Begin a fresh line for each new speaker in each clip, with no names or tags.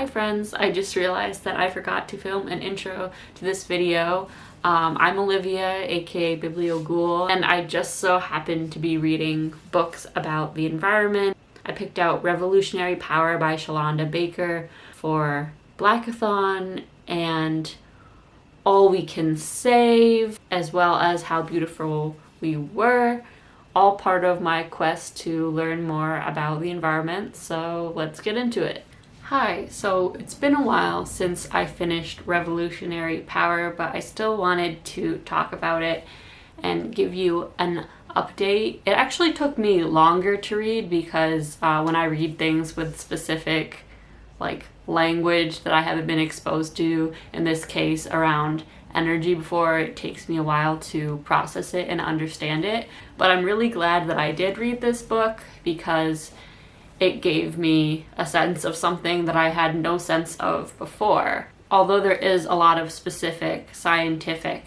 Hi friends, I just realized that I forgot to film an intro to this video. I'm Olivia, aka Biblioghoul, and I just so happened to be reading books about the environment. I picked out Revolutionary Power by Shalonda Baker for Blackathon and All We Can Save, as well as How Beautiful We Were, all part of my quest to learn more about the environment, so let's get into it. Hi, so it's been a while since I finished Revolutionary Power, but I still wanted to talk about it and give you an update. It actually took me longer to read because when I read things with specific language that I haven't been exposed to, in this case around energy before, it takes me a while to process it and understand it. But I'm really glad that I did read this book because it gave me a sense of something that I had no sense of before. Although there is a lot of specific scientific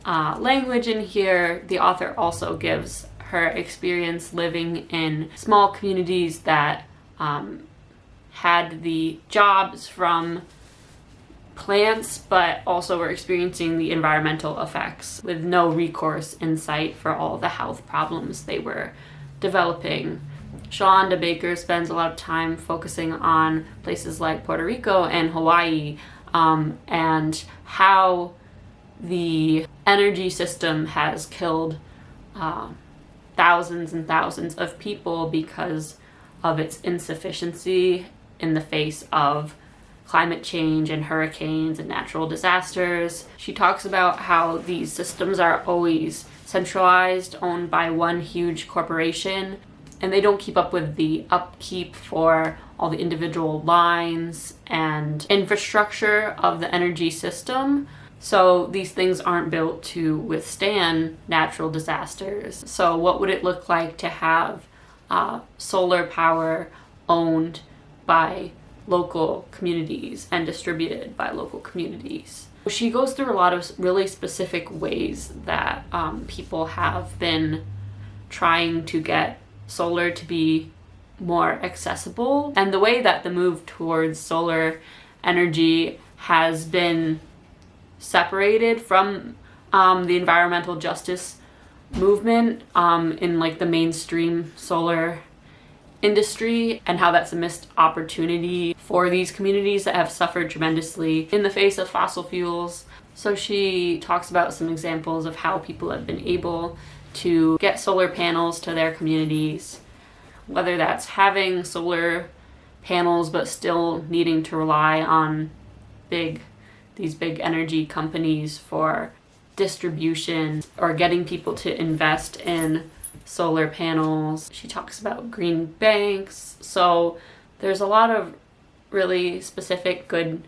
language in here, the author also gives her experience living in small communities that had the jobs from plants but also were experiencing the environmental effects with no recourse in sight for all the health problems they were developing. Shalonda Baker spends a lot of time focusing on places like Puerto Rico and Hawaii, and how the energy system has killed thousands and thousands of people because of its insufficiency in the face of climate change and hurricanes and natural disasters. She talks about how these systems are always centralized, owned by one huge corporation, and they don't keep up with the upkeep for all the individual lines and infrastructure of the energy system. So these things aren't built to withstand natural disasters. So what would it look like to have solar power owned by local communities and distributed by local communities? She goes through a lot of really specific ways that people have been trying to get solar to be more accessible, and the way that the move towards solar energy has been separated from the environmental justice movement in the mainstream solar industry, and how that's a missed opportunity for these communities that have suffered tremendously in the face of fossil fuels. So she talks about some examples of how people have been able to get solar panels to their communities, whether that's having solar panels but still needing to rely on these big energy companies for distribution, or getting people to invest in solar panels. She talks about green banks. So there's a lot of really specific good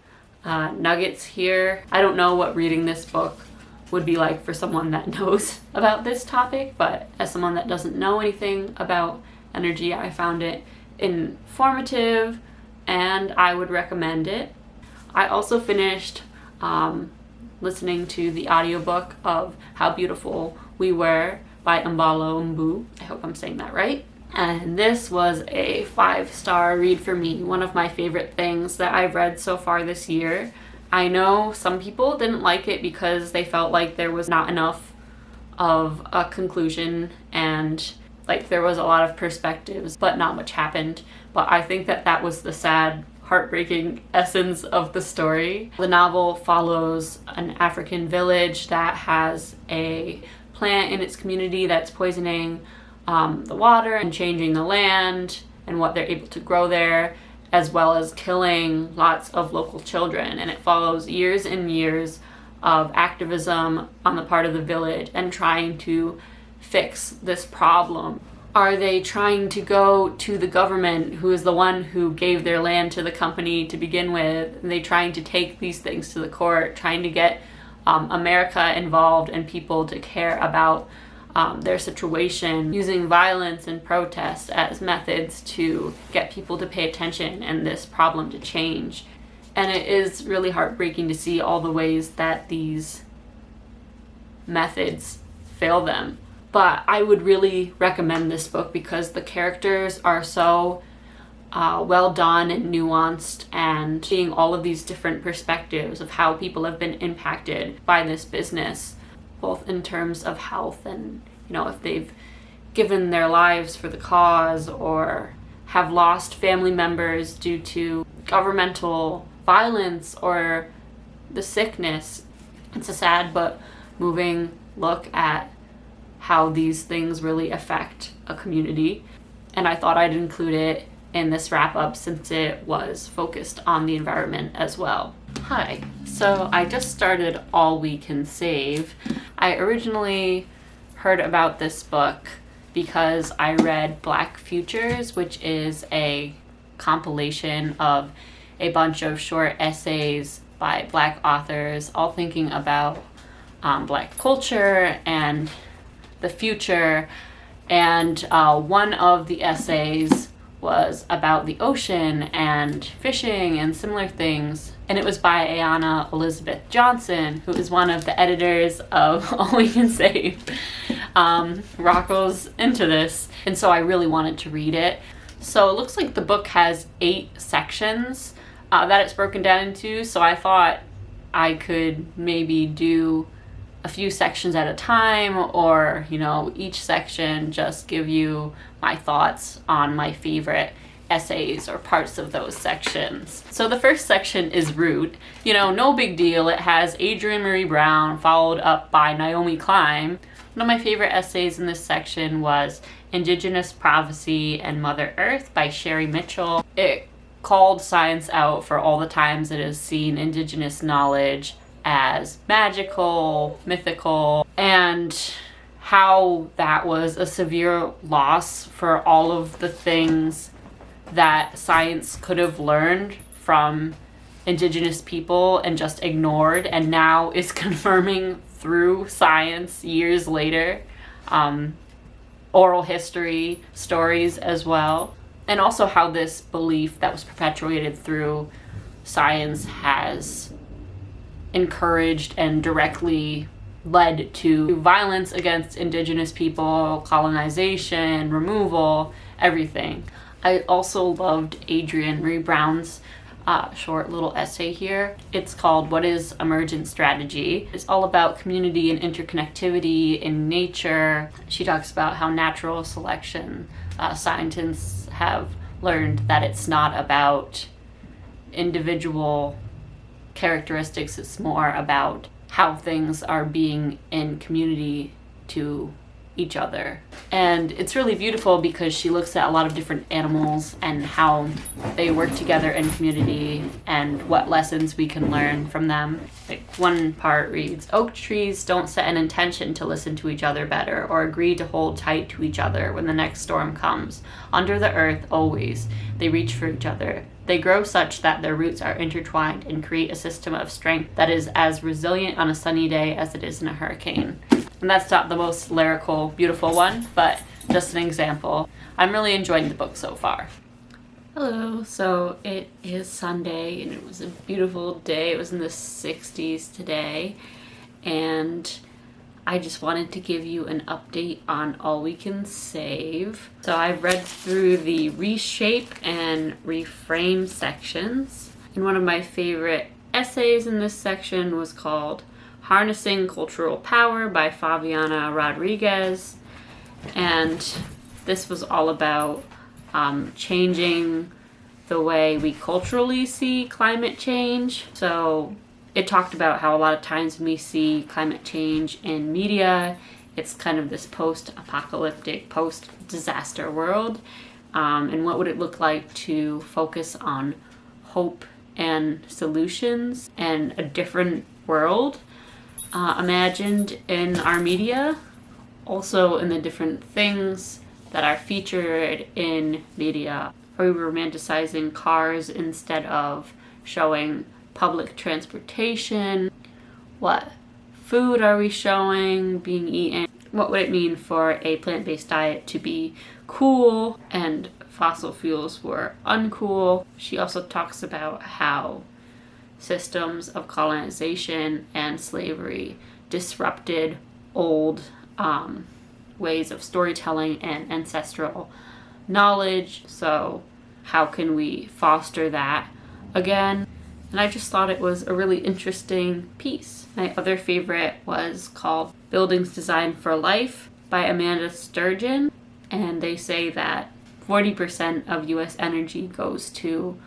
nuggets here. I don't know what reading this book would be like for someone that knows about this topic, but as someone that doesn't know anything about energy, I found it informative and I would recommend it. I also finished listening to the audiobook of How Beautiful We Were by Mbalo Mbu. I hope I'm saying that right. And this was a 5-star read for me, one of my favorite things that I've read so far this year. I know some people didn't like it because they felt like there was not enough of a conclusion and there was a lot of perspectives but not much happened. But I think that that was the sad, heartbreaking essence of the story. The novel follows an African village that has a plant in its community that's poisoning the water and changing the land and what they're able to grow there, as well as killing lots of local children. And it follows years and years of activism on the part of the village and trying to fix this problem. Are they trying to go to the government, who is the one who gave their land to the company to begin with? Are they trying to take these things to the court, trying to get America involved and people to care about their situation, using violence and protest as methods to get people to pay attention and this problem to change? And it is really heartbreaking to see all the ways that these methods fail them. But I would really recommend this book because the characters are so well done and nuanced, and seeing all of these different perspectives of how people have been impacted by this business, both in terms of health and, if they've given their lives for the cause or have lost family members due to governmental violence or the sickness. It's a sad but moving look at how these things really affect a community. And I thought I'd include it in this wrap-up since it was focused on the environment as well. Hi. So I just started All We Can Save. I originally heard about this book because I read Black Futures, which is a compilation of a bunch of short essays by Black authors, all thinking about Black culture and the future. And one of the essays was about the ocean and fishing and similar things. And it was by Ayanna Elizabeth Johnson, who is one of the editors of All We Can Save. Rocco's into this, and so I really wanted to read it. So it looks like the book has 8 sections that it's broken down into, so I thought I could maybe do a few sections at a time, or each section just give you my thoughts on my favorite essays or parts of those sections. So the first section is Root. No big deal. It has Adrienne Maree Brown followed up by Naomi Klein. One of my favorite essays in this section was Indigenous Prophecy and Mother Earth by Sherry Mitchell. It called science out for all the times it has seen Indigenous knowledge as magical, mythical, and how that was a severe loss for all of the things that science could have learned from Indigenous people and just ignored, and now is confirming through science years later. Oral history stories as well, and also how this belief that was perpetuated through science has encouraged and directly led to violence against Indigenous people, colonization, removal, everything. I also loved Adrienne Maree Brown's short little essay here. It's called What is Emergent Strategy? It's all about community and interconnectivity in nature. She talks about how natural selection, scientists have learned that it's not about individual characteristics, it's more about how things are being in community to each other. And it's really beautiful because she looks at a lot of different animals and how they work together in community and what lessons we can learn from them. Like one part reads, oak trees don't set an intention to listen to each other better or agree to hold tight to each other when the next storm comes. Under the earth, always, they reach for each other. They grow such that their roots are intertwined and create a system of strength that is as resilient on a sunny day as it is in a hurricane. And that's not the most lyrical, beautiful one, but just an example. I'm really enjoying the book so far. Hello, so it is Sunday and it was a beautiful day. It was in the 60s today, and I just wanted to give you an update on All We Can Save. So I've read through the reshape and reframe sections, and one of my favorite essays in this section was called Harnessing Cultural Power by Fabiana Rodriguez, and this was all about changing the way we culturally see climate change. So it talked about how a lot of times when we see climate change in media, it's kind of this post-apocalyptic, post-disaster world, and what would it look like to focus on hope and solutions and a different world imagined in our media, also in the different things that are featured in media. Are we romanticizing cars instead of showing public transportation? What food are we showing being eaten? What would it mean for a plant-based diet to be cool and fossil fuels were uncool? She also talks about how systems of colonization and slavery disrupted old ways of storytelling and ancestral knowledge. So how can we foster that again. And I just thought it was a really interesting piece. My other favorite was called Buildings Designed for Life by Amanda Sturgeon. And they say that 40% of US energy goes to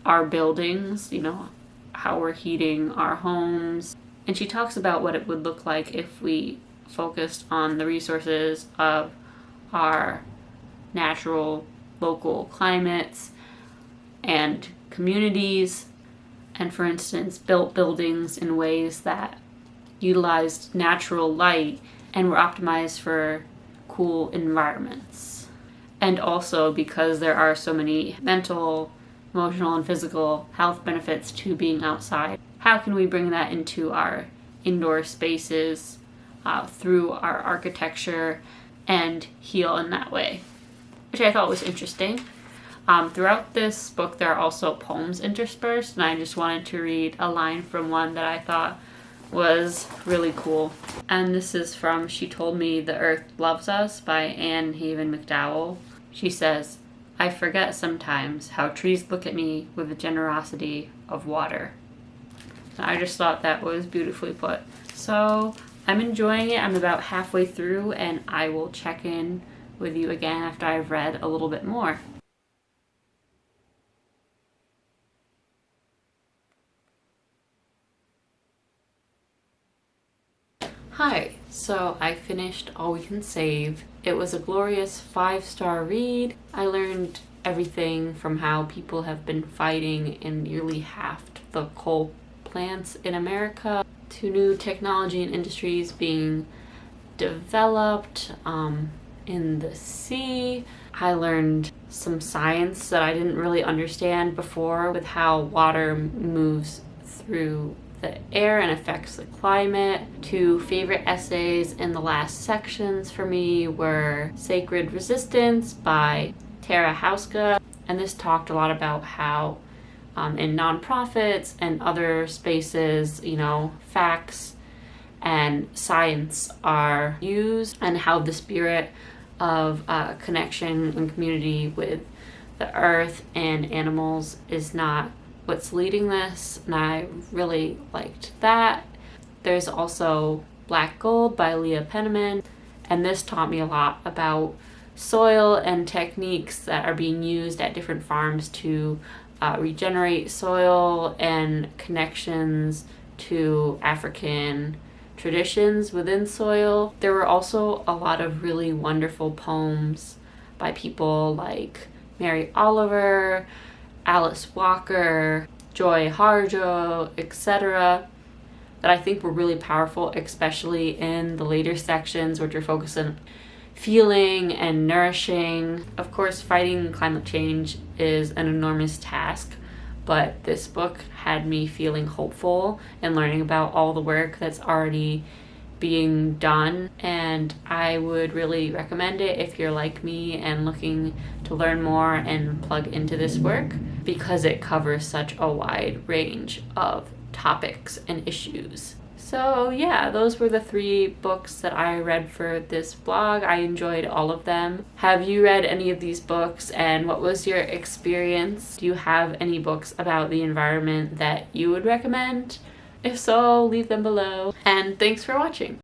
our buildings, how we're heating our homes. And she talks about what it would look like if we focused on the resources of our natural local climates and communities, and for instance built buildings in ways that utilized natural light and were optimized for cool environments. And also, because there are so many mental, emotional, and physical health benefits to being outside, how can we bring that into our indoor spaces through our architecture and heal in that way, which I thought was interesting. Throughout this book, there are also poems interspersed, and I just wanted to read a line from one that I thought was really cool. And this is from She Told Me the Earth Loves Us by Anne Haven McDowell. She says, "I forget sometimes how trees look at me with the generosity of water." And I just thought that was beautifully put. So I'm enjoying it. I'm about halfway through, and I will check in with you again after I've read a little bit more. Hi, so I finished All We Can Save. It was a glorious 5-star read. I learned everything from how people have been fighting and nearly halved the coal plants in America to new technology and industries being developed in the sea. I learned some science that I didn't really understand before with how water moves through the air and affects the climate. Two favorite essays in the last sections for me were Sacred Resistance by Tara Houska, and this talked a lot about how in nonprofits and other spaces, facts and science are used, and how the spirit of connection and community with the earth and animals is not what's leading this, and I really liked that. There's also Black Gold by Leah Penniman, and this taught me a lot about soil and techniques that are being used at different farms to regenerate soil and connections to African traditions within soil. There were also a lot of really wonderful poems by people like Mary Oliver, Alice Walker, Joy Harjo, etc., that I think were really powerful, especially in the later sections, which are focused on feeling and nourishing. Of course, fighting climate change is an enormous task, but this book had me feeling hopeful and learning about all the work that's already being done, and I would really recommend it if you're like me and looking to learn more and plug into this work, because it covers such a wide range of topics and issues. So yeah, those were the 3 books that I read for this vlog. I enjoyed all of them. Have you read any of these books, and what was your experience? Do you have any books about the environment that you would recommend? If so, leave them below. And thanks for watching.